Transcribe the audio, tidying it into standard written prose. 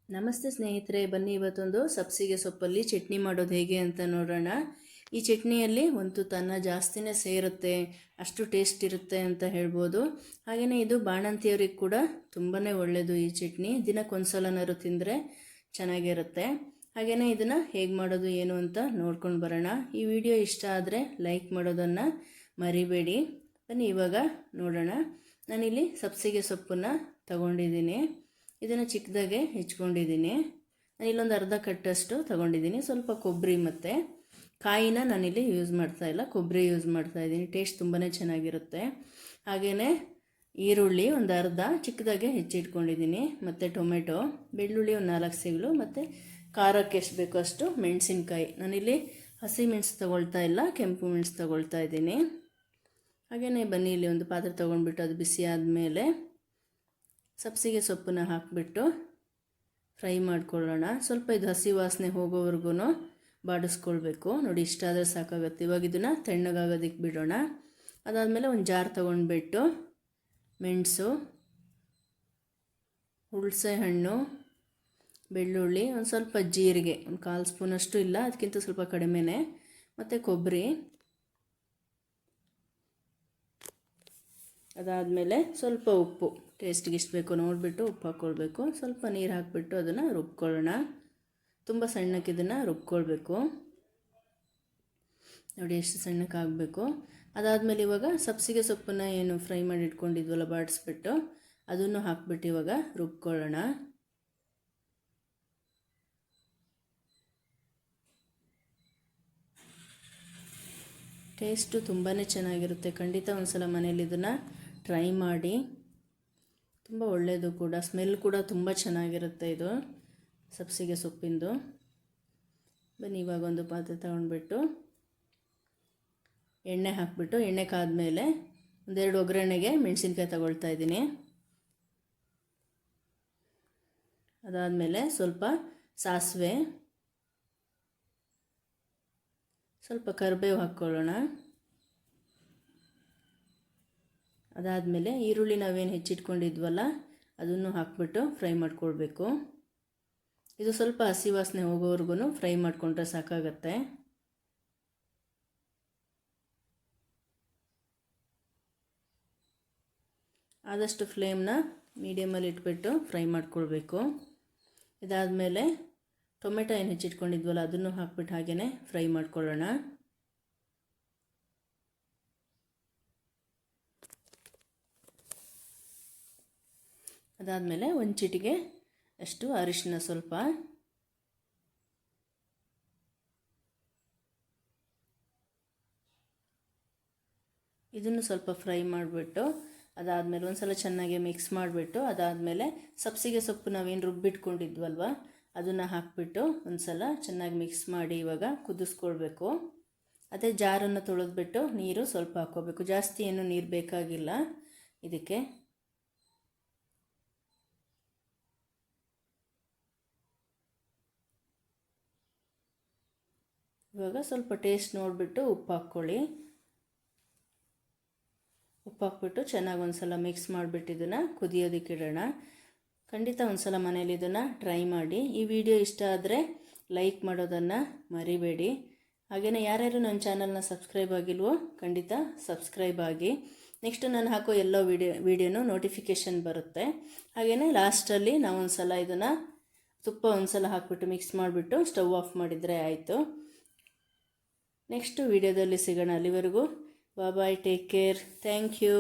ನಮಸ್ತೆ ಸ್ನೇಹಿತರೆ, ಬನ್ನಿ ಇವತ್ತೊಂದು ಸಬ್ಸಿಗೆ ಸೊಪ್ಪಲ್ಲಿ ಚಟ್ನಿ ಮಾಡೋದು ಹೇಗೆ ಅಂತ ನೋಡೋಣ. ಈ ಚಟ್ನಿಯಲ್ಲಿ ಒಂದು ತುತ್ತನ್ನ ಜಾಸ್ತಿನೇ ಸೇರುತ್ತೆ, ಅಷ್ಟು ಟೇಸ್ಟ್ ಇರುತ್ತೆ ಅಂತ ಹೇಳ್ಬೋದು. ಹಾಗೆಯೇ ಇದು ಬಾಣಂತಿಯವ್ರಿಗೆ ಕೂಡ ತುಂಬಾ ಒಳ್ಳೆಯದು. ಈ ಚಟ್ನಿ ದಿನಕ್ಕೊಂದ್ಸಲನಾದ್ರು ತಿಂದರೆ ಚೆನ್ನಾಗಿರುತ್ತೆ. ಹಾಗೆಯೇ ಇದನ್ನು ಹೇಗೆ ಮಾಡೋದು ಏನು ಅಂತ ನೋಡ್ಕೊಂಡು ಬರೋಣ. ಈ ವಿಡಿಯೋ ಇಷ್ಟ ಆದರೆ ಲೈಕ್ ಮಾಡೋದನ್ನು ಮರಿಬೇಡಿ. ಬನ್ನಿ ಇವಾಗ ನೋಡೋಣ. ನಾನಿಲ್ಲಿ ಸಬ್ಸಿಗೆ ಸೊಪ್ಪನ್ನು ತಗೊಂಡಿದ್ದೀನಿ. ಇದನ್ನು ಚಿಕ್ಕದಾಗೆ ಹೆಚ್ಕೊಂಡಿದ್ದೀನಿ. ನಾನಿಲ್ಲೊಂದು ಅರ್ಧ ಕಟ್ಟಷ್ಟು ತೊಗೊಂಡಿದ್ದೀನಿ. ಸ್ವಲ್ಪ ಕೊಬ್ಬರಿ ಮತ್ತು ಕಾಯಿನ ನಾನಿಲ್ಲಿ ಯೂಸ್ ಮಾಡ್ತಾಯಿಲ್ಲ, ಕೊಬ್ಬರಿ ಯೂಸ್ ಮಾಡ್ತಾಯಿದ್ದೀನಿ. ಟೇಸ್ಟ್ ತುಂಬಾ ಚೆನ್ನಾಗಿರುತ್ತೆ. ಹಾಗೆಯೇ ಈರುಳ್ಳಿ ಒಂದು ಅರ್ಧ ಚಿಕ್ಕದಾಗೆ ಹೆಚ್ಚಿಟ್ಕೊಂಡಿದ್ದೀನಿ, ಮತ್ತು ಟೊಮೆಟೊ, ಬೆಳ್ಳುಳ್ಳಿ ಒಂದು 4 ಸಿಗಲು, ಮತ್ತು ಖಾರಕ್ಕೆ ಎಷ್ಟು ಬೇಕೋ ಅಷ್ಟು ಮೆಣಸಿನ್ಕಾಯಿ. ನಾನಿಲ್ಲಿ ಹಸಿ ಮೆಣಸು ತೊಗೊಳ್ತಾ ಇಲ್ಲ, ಕೆಂಪು ಮೆಣಸು ತೊಗೊಳ್ತಾ ಇದ್ದೀನಿ. ಹಾಗೆಯೇ ಬನ್ನಿ ಇಲ್ಲಿ ಒಂದು ಪಾತ್ರೆ ತೊಗೊಂಡ್ಬಿಟ್ಟು ಅದು ಬಿಸಿ ಆದಮೇಲೆ ಸಬ್ಸಿಗೆ ಸೊಪ್ಪನ್ನ ಹಾಕಿಬಿಟ್ಟು ಫ್ರೈ ಮಾಡ್ಕೊಳ್ಳೋಣ. ಸ್ವಲ್ಪ ಇದು ಹಸಿ ವಾಸನೆ ಹೋಗೋವರೆಗೂ ಬಾಡಿಸ್ಕೊಳ್ಬೇಕು. ನೋಡಿ, ಇಷ್ಟ ಆದರೆ ಸಾಕಾಗುತ್ತೆ. ಇವಾಗ ಇದನ್ನು ತಣ್ಣಗಾಗೋದಕ್ಕೆ ಬಿಡೋಣ. ಅದಾದಮೇಲೆ ಒಂದು ಜಾರ್ ತೊಗೊಂಡ್ಬಿಟ್ಟು ಮೆಣಸು, ಹುಣಸೆ ಹಣ್ಣು, ಬೆಳ್ಳುಳ್ಳಿ, ಒಂದು ಸ್ವಲ್ಪ ಜೀರಿಗೆ, ಒಂದು 1/4 ಸ್ಪೂನಷ್ಟು ಇಲ್ಲ, ಅದಕ್ಕಿಂತ ಸ್ವಲ್ಪ ಕಡಿಮೆನೇ, ಮತ್ತು ಕೊಬ್ಬರಿ. ಅದಾದಮೇಲೆ ಸ್ವಲ್ಪ ಉಪ್ಪು, ಟೇಸ್ಟಿಗೆ ಎಷ್ಟು ಬೇಕೋ ನೋಡಿಬಿಟ್ಟು ಉಪ್ಪು ಹಾಕ್ಕೊಳ್ಬೇಕು. ಸ್ವಲ್ಪ ನೀರು ಹಾಕಿಬಿಟ್ಟು ಅದನ್ನು ರುಬ್ಕೊಳ್ಳೋಣ. ತುಂಬ ಸಣ್ಣಕ್ಕೆ ಇದನ್ನು ರುಬ್ಕೊಳ್ಬೇಕು. ನೋಡಿ ಎಷ್ಟು ಸಣ್ಣಕ್ಕೆ ಆಗಬೇಕು. ಅದಾದಮೇಲೆ ಇವಾಗ ಸಬ್ಸಿಗೆ ಸೊಪ್ಪನ್ನು ಏನು ಫ್ರೈ ಮಾಡಿ ಇಟ್ಕೊಂಡಿದ್ವಲ್ಲ ಬಾಡಿಸ್ಬಿಟ್ಟು ಅದನ್ನು ಹಾಕ್ಬಿಟ್ಟು ಇವಾಗ ರುಬ್ಕೊಳ್ಳೋಣ. ಟೇಸ್ಟು ತುಂಬಾ ಚೆನ್ನಾಗಿರುತ್ತೆ. ಖಂಡಿತ ಒಂದು ಸಲ ಮನೇಲಿ ಇದನ್ನು ಟ್ರೈ ಮಾಡಿ. ತುಂಬ ಒಳ್ಳೆಯದು ಕೂಡ, ಸ್ಮೆಲ್ ಕೂಡ ತುಂಬ ಚೆನ್ನಾಗಿರುತ್ತೆ ಇದು ಸಬ್ಸಿಗೆ ಸೊಪ್ಪಿಂದು. ಬನ್ನಿ ಇವಾಗ ಒಂದು ಪಾತ್ರೆ ತಗೊಂಡ್ಬಿಟ್ಟು ಎಣ್ಣೆ ಹಾಕಿಬಿಟ್ಟು, ಎಣ್ಣೆ ಕಾದ್ಮೇಲೆ 1-2 ಒಗ್ಗರಣೆಗೆ ಮೆಣಸಿನ್ಕಾಯಿ ತಗೊಳ್ತಾ ಇದ್ದೀನಿ. ಅದಾದಮೇಲೆ ಸ್ವಲ್ಪ ಸಾಸಿವೆ, ಸ್ವಲ್ಪ ಕರಿಬೇವು ಹಾಕ್ಕೊಳ್ಳೋಣ. ಅದಾದಮೇಲೆ ಈರುಳ್ಳಿ ನಾವೇನು ಹೆಚ್ಚಿಟ್ಕೊಂಡಿದ್ವಲ್ಲ ಅದನ್ನು ಹಾಕ್ಬಿಟ್ಟು ಫ್ರೈ ಮಾಡ್ಕೊಳ್ಬೇಕು. ಇದು ಸ್ವಲ್ಪ ಹಸಿ ವಾಸನೆ ಹೋಗೋವರೆಗೂ ಫ್ರೈ ಮಾಡಿಕೊಂಡ್ರೆ ಸಾಕಾಗತ್ತೆ. ಆದಷ್ಟು ಫ್ಲೇಮ್ನ ಮೀಡಿಯಮಲ್ಲಿ ಇಟ್ಬಿಟ್ಟು ಫ್ರೈ ಮಾಡ್ಕೊಳ್ಬೇಕು. ಇದಾದಮೇಲೆ ಟೊಮೆಟೊ ಏನು ಹೆಚ್ಚಿಟ್ಕೊಂಡಿದ್ವಲ್ಲ ಅದನ್ನು ಹಾಕ್ಬಿಟ್ಟು ಹಾಗೆಯೇ ಫ್ರೈ ಮಾಡ್ಕೊಳ್ಳೋಣ. ಅದಾದಮೇಲೆ ಒಂದು ಚಿಟಿಗೆ ಅಷ್ಟು ಅರಿಶಿನ, ಸ್ವಲ್ಪ ಇದನ್ನು ಸ್ವಲ್ಪ ಫ್ರೈ ಮಾಡಿಬಿಟ್ಟು ಅದಾದಮೇಲೆ ಒಂದು ಸಲ ಚೆನ್ನಾಗಿ ಮಿಕ್ಸ್ ಮಾಡಿಬಿಟ್ಟು ಅದಾದಮೇಲೆ ಸಬ್ಸಿಗೆ ಸೊಪ್ಪು ನಾವೇನು ರುಬ್ಬಿಟ್ಕೊಂಡಿದ್ವಲ್ವ ಅದನ್ನು ಹಾಕಿಬಿಟ್ಟು ಒಂದು ಸಲ ಚೆನ್ನಾಗಿ ಮಿಕ್ಸ್ ಮಾಡಿ ಇವಾಗ ಕುದಿಸ್ಕೊಳ್ಬೇಕು. ಅದೇ ಜಾರನ್ನು ತೊಳೆದ್ಬಿಟ್ಟು ನೀರು ಸ್ವಲ್ಪ ಹಾಕ್ಕೋಬೇಕು. ಜಾಸ್ತಿ ಏನು ನೀರು ಬೇಕಾಗಿಲ್ಲ ಇದಕ್ಕೆ. ಇವಾಗ ಸ್ವಲ್ಪ ಟೇಸ್ಟ್ ನೋಡಿಬಿಟ್ಟು ಉಪ್ಪು ಹಾಕ್ಕೊಳ್ಳಿ. ಉಪ್ಪು ಹಾಕ್ಬಿಟ್ಟು ಚೆನ್ನಾಗಿ ಒಂದು ಸಲ ಮಿಕ್ಸ್ ಮಾಡಿಬಿಟ್ಟು ಇದನ್ನು ಕುದಿಯೋದಕ್ಕೆ ಇಡೋಣ. ಖಂಡಿತ ಒಂದು ಸಲ ಮನೇಲಿ ಇದನ್ನು ಟ್ರೈ ಮಾಡಿ. ಈ ವಿಡಿಯೋ ಇಷ್ಟ ಆದರೆ ಲೈಕ್ ಮಾಡೋದನ್ನು ಮರಿಬೇಡಿ. ಹಾಗೆಯೇ ಯಾರ್ಯಾರು ನನ್ನ ಚಾನಲ್ನ ಸಬ್ಸ್ಕ್ರೈಬ್ ಆಗಿಲ್ವೋ ಖಂಡಿತ ಸಬ್ಸ್ಕ್ರೈಬ್ ಆಗಿ. ನೆಕ್ಸ್ಟ್ ನಾನು ಹಾಕೋ ಎಲ್ಲೋ ವಿಡಿಯೋನೂ ನೋಟಿಫಿಕೇಷನ್ ಬರುತ್ತೆ. ಹಾಗೆಯೇ ಲಾಸ್ಟಲ್ಲಿ ನಾವೊಂದು ಸಲ ಇದನ್ನು ತುಪ್ಪ ಒಂದು ಸಲ ಹಾಕ್ಬಿಟ್ಟು ಮಿಕ್ಸ್ ಮಾಡಿಬಿಟ್ಟು ಸ್ಟವ್ ಆಫ್ ಮಾಡಿದರೆ ಆಯಿತು. ನೆಕ್ಸ್ಟ್ ವಿಡಿಯೋದಲ್ಲಿ ಸಿಗೋಣ. ಅಲ್ಲಿವರೆಗೂ ಬಾಯ್, ಟೇಕ್ ಕೇರ್, ಥ್ಯಾಂಕ್ ಯು.